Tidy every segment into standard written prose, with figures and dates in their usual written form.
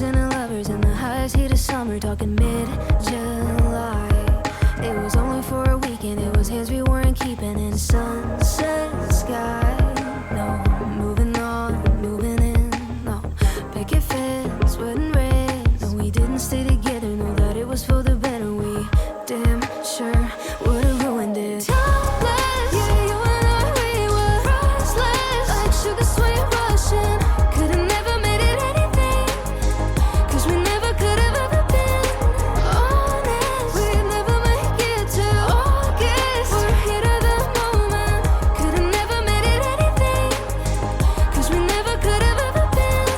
and the lovers in the highest heat of summer, talking mid-July. It was only for a weekend, it was his we weren't keeping in sunset sky. No, moving on, moving in, no, picket fence, wooden red. No, we didn't stay together, know that it was for the better. We damn sure would've ruined it. Topless, yeah, you and I, we were priceless, like sugar sweet Russian. Could've never made it anything, 'cause we never could've ever been honest. We'd never make it to August. We're here to the moment. Could've never made it anything, 'cause we never could've ever been.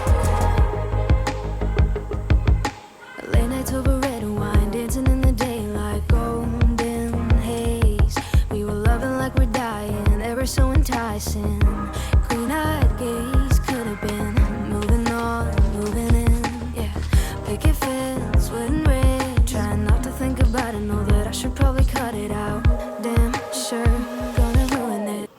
Late nights over red wine, dancing in the daylight, golden haze. We were loving like we're dying, ever so enticing. Green-eyed gaze, could've been moving on, moving in, yeah. Picket fence, wooden red. Trying not to think about it, know that I should probably cut it out. Damn sure gonna ruin it.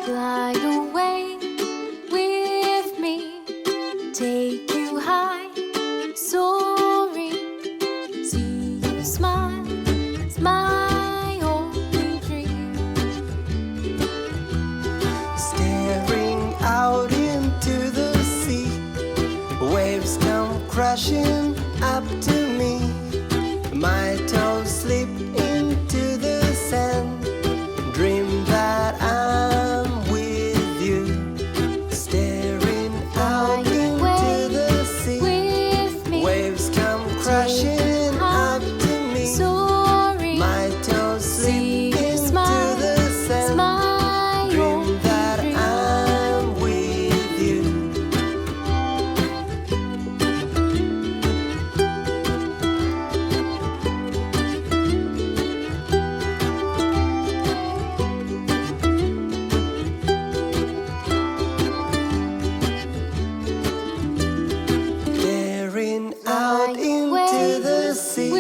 Fly away with me, take you high, soaring. See you smile, it's my only dream. Staring out into the sea, waves come crashing up to me. My toes slip into the sand, dream that I'm with you. Staring out into the sea, With me, waves come crashing up to me. soaring. My toes slip See you into smile, the it's sand, my dream only that dream. I'm with you. Staring out into the sea,